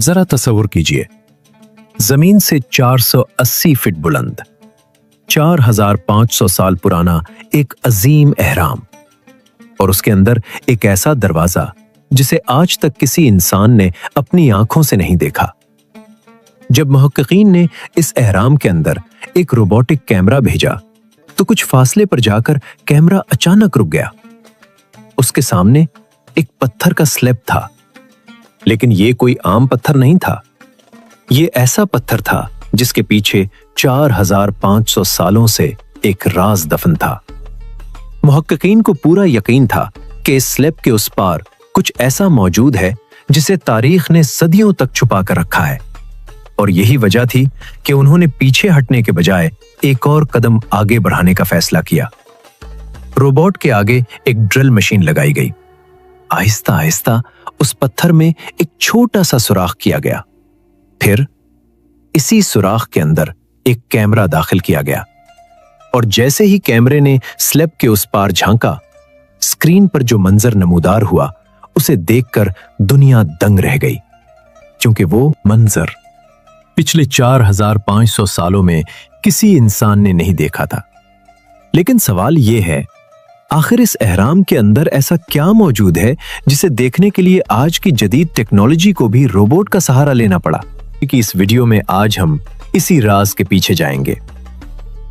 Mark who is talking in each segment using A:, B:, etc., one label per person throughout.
A: जरा तसव्वुर कीजिए, जमीन से 480 फीट बुलंद, 4500 साल पुराना एक अजीम एहराम, और उसके अंदर एक ऐसा दरवाजा जिसे आज तक किसी इंसान ने अपनी आंखों से नहीं देखा। जब मुहक्किकीन ने इस एहराम के अंदर एक रोबोटिक कैमरा भेजा तो कुछ फासले पर जाकर कैमरा अचानक रुक गया। उसके सामने एक पत्थर का स्लैब था, लेकिन ये कोई आम पत्थर नहीं था। ये ऐसा पत्थर था जिसके पीछे 4500 सालों से एक राज दफन था। मुहक्किकीन को पूरा यकीन था कि इस स्लैब के उस पार कुछ ऐसा मौजूद है जिसे तारीख ने सदियों तक छुपा कर रखा है, और यही वजह थी कि उन्होंने पीछे हटने के बजाय एक और कदम आगे बढ़ाने का फैसला किया। रोबोट के आगे एक ड्रिल मशीन लगाई गई। आहिस्ता आहिस्ता उस पत्थर में एक छोटा सा सुराख किया गया। फिर इसी सुराख के अंदर एक कैमरा दाखिल किया गया, और जैसे ही कैमरे ने स्लैब के उस पार झांका, स्क्रीन पर जो मंजर नमूदार हुआ उसे देखकर दुनिया दंग रह गई, क्योंकि वो मंजर पिछले 4500 सालों में किसी इंसान ने नहीं देखा था। लेकिन सवाल यह है, आखिर इस एहराम के अंदर ऐसा क्या मौजूद है जिसे देखने के लिए आज की जदीद टेक्नोलॉजी को भी रोबोट का सहारा लेना पड़ा? कि इस वीडियो में आज हम इसी राज के पीछे जाएंगे।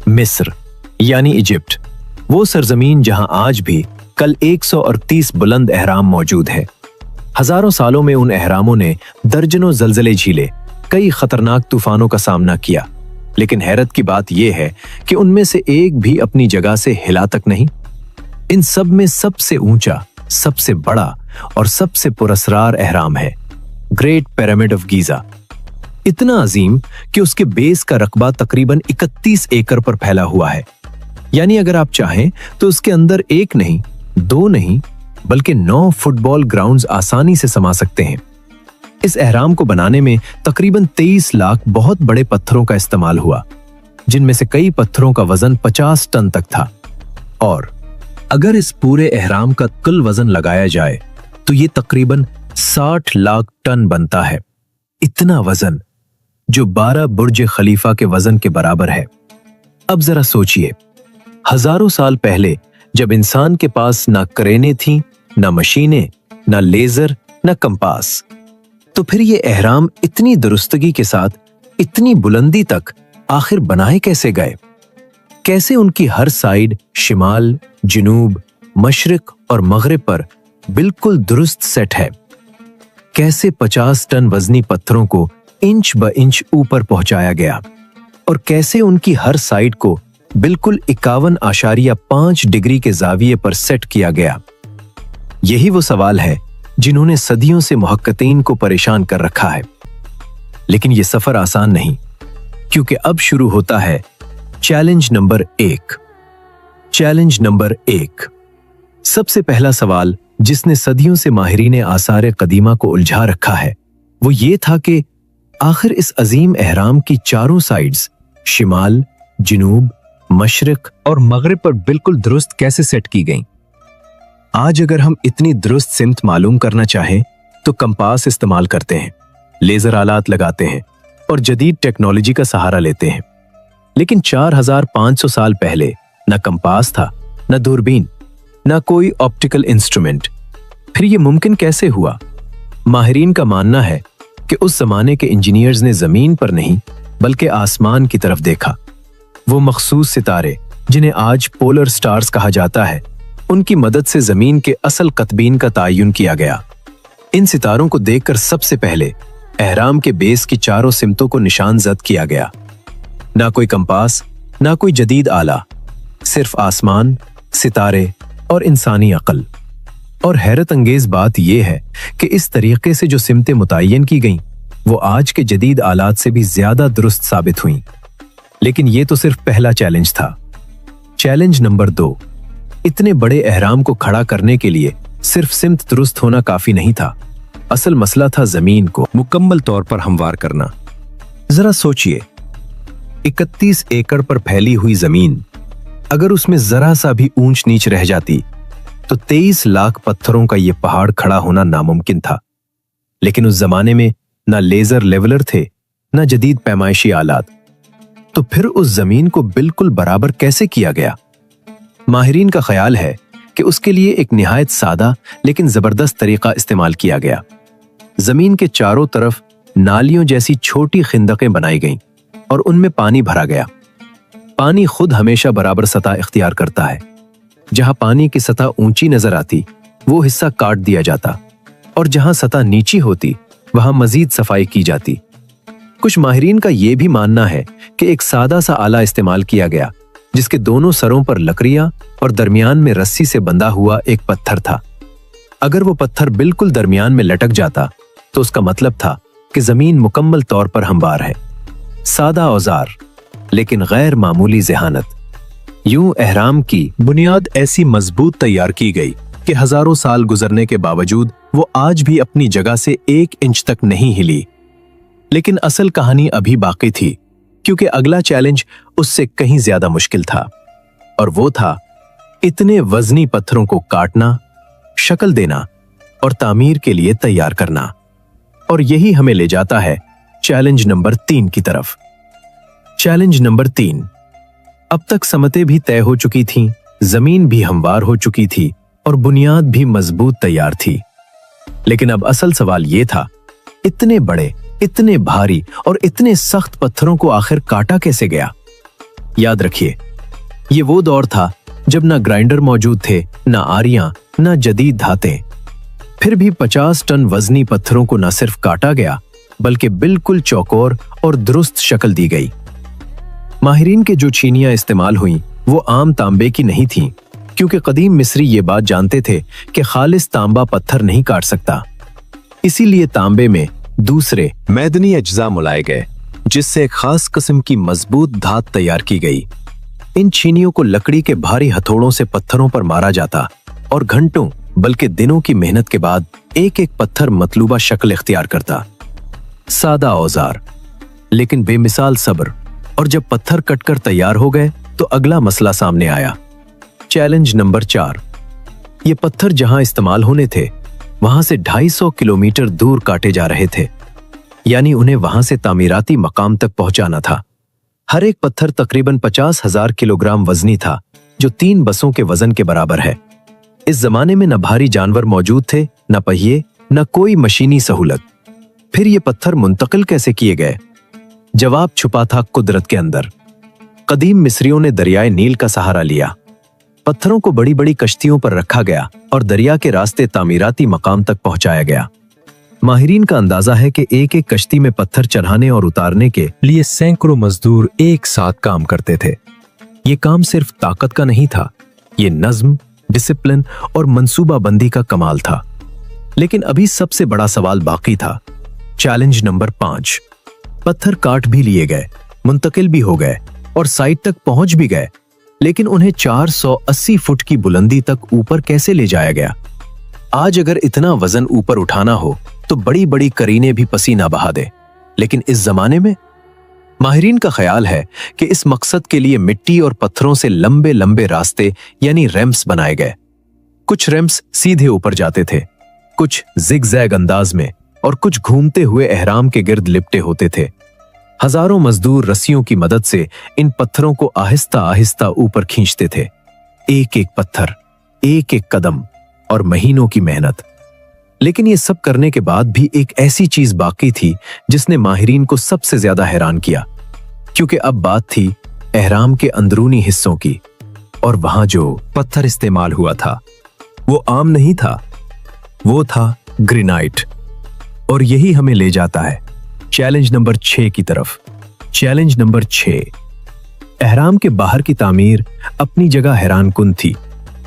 A: मिस्र यानी इजिप्ट, वो सरजमीन जहां आज भी कल 138 बुलंद एहराम मौजूद है। हजारों सालों में उन एहरामों ने दर्जनों जलजले झीले, कई खतरनाक तूफानों का सामना किया, लेकिन हैरत की बात यह है कि उनमें से एक भी अपनी जगह से हिला तक नहीं। इन सब में सबसे ऊंचा, सबसे बड़ा और सबसे पुरस्रार एहराम है ग्रेट पिरामिड ऑफ गीजा। इतना अजीम कि उसके बेस का रकबा तकरीबन 31 एकड़ पर फैला हुआ है। यानी अगर आप चाहें तो उसके अंदर एक नहीं, दो नहीं, बल्कि 9 फुटबॉल ग्राउंड्स आसानी से समा सकते हैं। इस एहराम को बनाने में तकरीबन 23 लाख बहुत बड़े पत्थरों का इस्तेमाल हुआ, जिनमें से कई पत्थरों का वजन 50 टन तक था। और अगर इस पूरे एहराम का कुल वजन लगाया जाए तो ये तकरीबन 60 लाख टन बनता है। इतना वजन, जो 12 बुर्ज खलीफा के वजन के बराबर है। अब जरा सोचिए, हजारों साल पहले जब इंसान के पास ना क्रेनें थीं, ना मशीनें, ना लेजर, ना कंपास, तो फिर ये एहराम इतनी दुरुस्तगी के साथ इतनी बुलंदी तक आखिर बनाए कैसे गए? कैसे उनकी हर साइड शिमाल, जनूब, मशरिक और मगरिब पर बिल्कुल दुरुस्त सेट है? कैसे 50 टन वजनी पत्थरों को इंच ब इंच ऊपर पहुंचाया गया? और कैसे उनकी हर साइड को बिल्कुल 51.5 डिग्री के जाविये पर सेट किया गया? यही वो सवाल है जिन्होंने सदियों से मुहक्किकीन को परेशान कर रखा है। लेकिन यह सफर आसान नहीं, क्योंकि अब शुरू होता है चैलेंज नंबर 1। चैलेंज नंबर 1, सबसे पहला सवाल जिसने सदियों से माहिरीन आसार कदीमा को उलझा रखा है, वो ये था कि आखिर इस अजीम एहराम की चारों साइड्स शिमाल, जनूब, मशरिक और मगरिब पर बिल्कुल दुरुस्त कैसे सेट की गईं? आज अगर हम इतनी दुरुस्त सिमत मालूम करना चाहें तो कंपास इस्तेमाल करते हैं, लेजर आलात लगाते हैं और जदीद टेक्नोलॉजी का सहारा लेते हैं। लेकिन 4500 साल पहले न कंपास था, न दूरबीन, न कोई ऑप्टिकल इंस्ट्रूमेंट। फिर ये मुमकिन कैसे हुआ? माहिरीन का मानना है कि उस जमाने के इंजीनियर्स ने जमीन पर नहीं बल्कि आसमान की तरफ देखा। वो मखसूस सितारे जिन्हें आज पोलर स्टार्स कहा जाता है, उनकी मदद से जमीन के असल कतबीन का तायुन किया गया। इन सितारों को देखकर सबसे पहले एहराम के बेस की चारों सिमतों को निशान जद किया गया। ना कोई कंपास, ना कोई जदीद आला, सिर्फ आसमान, सितारे और इंसानी अक्ल। और हैरत अंगेज बात यह है कि इस तरीके से जो सिमतें मुतय्यन की गईं, वो आज के जदीद आलात से भी ज्यादा दुरुस्त साबित हुईं। लेकिन ये तो सिर्फ पहला चैलेंज था। चैलेंज नंबर 2, इतने बड़े एहराम को खड़ा करने के लिए सिर्फ सिमत दुरुस्त होना काफी नहीं था। असल मसला था जमीन को मुकम्मल तौर पर हमवार करना। जरा सोचिए, 31 एकड़ पर फैली हुई जमीन, अगर उसमें जरा सा भी ऊंच नीच रह जाती तो 23 लाख पत्थरों का यह पहाड़ खड़ा होना नामुमकिन था। लेकिन उस जमाने में ना लेजर लेवलर थे, ना जदीद पैमाइशी आलात। तो फिर उस जमीन को बिल्कुल बराबर कैसे किया गया? माहिरीन का ख्याल है कि उसके लिए एक निहायत सादा लेकिन जबरदस्त तरीका इस्तेमाल किया गया। जमीन के चारों तरफ नालियों जैसी छोटी खिंदकें बनाई गईं और उनमें पानी भरा गया। पानी खुद हमेशा बराबर सतह इख्तियार करता है। जहां पानी की सतह ऊंची नजर आती वो हिस्सा काट दिया जाता और जहां सतह नीची होती वहां मजीद सफाई की जाती। कुछ माहिरीन का यह भी मानना है कि एक सादा सा आला इस्तेमाल किया गया जिसके दोनों सरों पर लकड़ियां और दरमियान में रस्सी से बंधा हुआ एक पत्थर था। अगर वो पत्थर बिल्कुल दरमियान में लटक जाता तो उसका मतलब था कि जमीन मुकम्मल तौर पर हमवार है। सादा औजार लेकिन गैर मामूली ज़हानत। यूं एहराम की बुनियाद ऐसी मजबूत तैयार की गई कि हजारों साल गुजरने के बावजूद वो आज भी अपनी जगह से 1 इंच तक नहीं हिली। लेकिन असल कहानी अभी बाकी थी, क्योंकि अगला चैलेंज उससे कहीं ज्यादा मुश्किल था, और वो था इतने वजनी पत्थरों को काटना, शक्ल देना और तामीर के लिए तैयार करना। और यही हमें ले जाता है चैलेंज नंबर 3 की तरफ। Challenge number 3। अब तक समतें भी तय हो चुकी थीं, जमीन भी हमवार हो चुकी थी और बुनियाद भी मजबूत तैयार थी। लेकिन अब असल सवाल यह था, इतने बड़े, इतने भारी और इतने सख्त पत्थरों को आखिर काटा कैसे गया? याद रखिए, ये वो दौर था जब ना ग्राइंडर मौजूद थे, ना आरियां, ना जदीद धातें। फिर भी 50 टन वजनी पत्थरों को न सिर्फ काटा गया बल्कि बिल्कुल चौकोर और दुरुस्त शक्ल दी गई। माहिरीन के जो छीनियां इस्तेमाल हुईं वो आम तांबे की नहीं थीं, क्योंकि कदीम मिस्री ये बात जानते थे कि खालिस तांबा पत्थर नहीं काट सकता। इसीलिए तांबे में दूसरे मैदनी अज्जा मिलाए गए, जिससे एक खास किस्म की मजबूत धात तैयार की गई। इन छीनियों को लकड़ी के भारी हथौड़ों से पत्थरों पर मारा जाता और घंटों बल्कि दिनों की मेहनत के बाद एक एक पत्थर मतलूबा शक्ल इख्तियार करता। सादा औजार लेकिन बेमिसाल सब्र। और जब पत्थर कटकर तैयार हो गए तो अगला मसला सामने आया। Challenge number 4। ये पत्थर जहां इस्तेमाल होने थे वहां से 250 किलोमीटर दूर काटे जा रहे थे, यानी उन्हें वहां से तामीराती मकाम तक पहुंचाना था। हर एक पत्थर तकरीबन 50,000 किलोग्राम वजनी था, जो 3 बसों के वजन के बराबर है। इस जमाने में न भारी जानवर मौजूद थे, न पहिए, न कोई मशीनी सहूलत। फिर ये पत्थर मुंतकिल कैसे किए गए? जवाब छुपा था कुदरत के अंदर। कदीम मिस्रियों ने दरियाए नील का सहारा लिया। पत्थरों को बड़ी बड़ी कश्तियों पर रखा गया और दरिया के रास्ते तामीराती मकाम तक पहुंचाया गया। माहिरीन का अंदाजा है कि एक एक कश्ती में पत्थर चढ़ाने और उतारने के लिए सैकड़ों मजदूर एक साथ काम करते थे। ये काम सिर्फ ताकत का नहीं था, ये नज्म, डिसिप्लिन और मंसूबाबंदी का कमाल था। लेकिन अभी सबसे बड़ा सवाल बाकी था। Challenge number 5। पत्थर काट भी लिए गए, मुंतकिल भी हो गए और साइट तक पहुंच भी गए, लेकिन उन्हें 480 फुट की बुलंदी तक ऊपर कैसे ले जाया गया? आज अगर इतना वजन ऊपर उठाना हो तो बड़ी बड़ी करीने भी पसीना बहा दे, लेकिन इस जमाने में माहिरीन का ख्याल है कि इस मकसद के लिए मिट्टी और पत्थरों से लंबे लंबे रास्ते यानी रैम्प्स बनाए गए। कुछ रैम्प्स सीधे ऊपर जाते थे, कुछ जिगजैग अंदाज में और कुछ घूमते हुए एहराम के गिर्द लिपटे होते थे। हजारों मजदूर रस्सियों की मदद से इन पत्थरों को आहिस्ता आहिस्ता ऊपर खींचते थे। एक एक पत्थर, एक एक कदम और महीनों की मेहनत। लेकिन ये सब करने के बाद भी एक ऐसी चीज बाकी थी जिसने माहिरीन को सबसे ज्यादा हैरान किया, क्योंकि अब बात थी एहराम के अंदरूनी हिस्सों की। और वहां जो पत्थर इस्तेमाल हुआ था वो आम नहीं था, वो था ग्रेनाइट। और यही हमें ले जाता है चैलेंज नंबर 6 की तरफ। Challenge number 6। एहराम के बाहर की तामीर अपनी जगह हैरानकुन थी,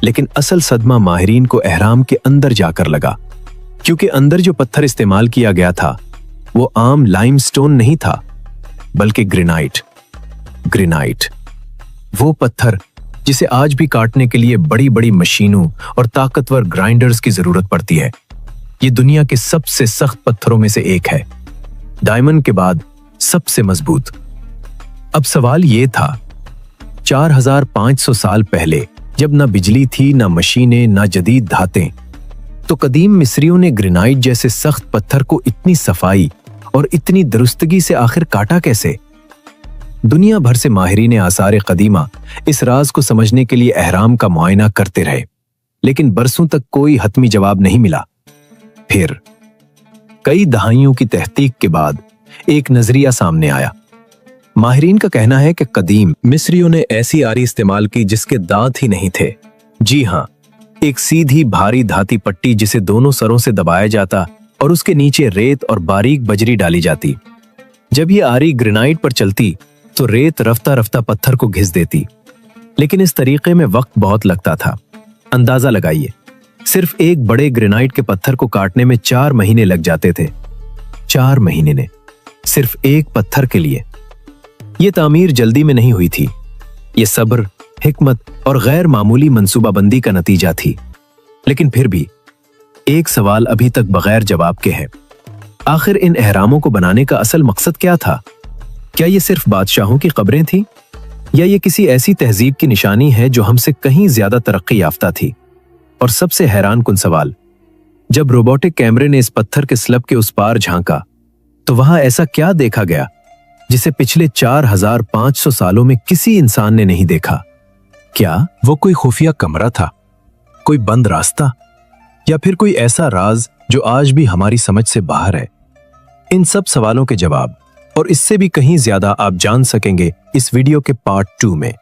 A: लेकिन असल सदमा माहिरीन को एहराम के अंदर जाकर लगा, क्योंकि अंदर जो पत्थर इस्तेमाल किया गया था वो आम लाइमस्टोन नहीं था, बल्कि ग्रेनाइट। ग्रेनाइट, वो पत्थर जिसे आज भी काटने के लिए बड़ी बड़ी मशीनों और ताकतवर ग्राइंडर्स की जरूरत पड़ती है। ये दुनिया के सबसे सख्त पत्थरों में से एक है, डायमंड के बाद सबसे मजबूत। अब सवाल यह था, 4500 साल पहले जब ना बिजली थी, ना मशीनें, ना जदीद धातें, तो कदीम मिस्रियों ने ग्रेनाइट जैसे सख्त पत्थर को इतनी सफाई और इतनी दुरुस्तगी से आखिर काटा कैसे? दुनिया भर से माहिरीन आसार कदीमा इस राज को समझने के लिए अहराम का मुआयना करते रहे, लेकिन बरसों तक कोई हतमी जवाब नहीं मिला। फिर कई दहाइयों की तहकीक के बाद एक नजरिया सामने आया। माहिरीन का कहना है कि कदीम मिस्रियों ने ऐसी आरी इस्तेमाल की जिसके दांत ही नहीं थे। जी हां, एक सीधी भारी धाती पट्टी जिसे दोनों सरों से दबाया जाता और उसके नीचे रेत और बारीक बजरी डाली जाती। जब ये आरी ग्रेनाइट पर चलती तो रेत रफ्ता रफ्ता पत्थर को घिस देती, लेकिन इस तरीके में वक्त बहुत लगता था। अंदाजा लगाइए, सिर्फ एक बड़े ग्रेनाइट के पत्थर को काटने में 4 महीने लग जाते थे। 4 महीने ने सिर्फ एक पत्थर के लिए। यह तामीर जल्दी में नहीं हुई थी। यह सब्र, हिकमत और गैर मामूली मंसूबाबंदी का नतीजा थी। लेकिन फिर भी एक सवाल अभी तक बगैर जवाब के है। आखिर इन एहरामों को बनाने का असल मकसद क्या था? क्या ये सिर्फ बादशाहों की कब्रें थीं, या ये किसी ऐसी तहजीब की निशानी है जो हमसे कहीं ज्यादा तरक्की याफ्ता थी? और सबसे हैरान कुन सवाल, जब रोबोटिक कैमरे ने इस पत्थर के स्लब के उस पार झांका तो वहां ऐसा क्या देखा गया जिसे पिछले 4500 सालों में किसी इंसान ने नहीं देखा? क्या वो कोई खुफिया कमरा था, कोई बंद रास्ता, या फिर कोई ऐसा राज जो आज भी हमारी समझ से बाहर है? इन सब सवालों के जवाब और इससे भी कहीं ज्यादा आप जान सकेंगे इस वीडियो के पार्ट 2 में।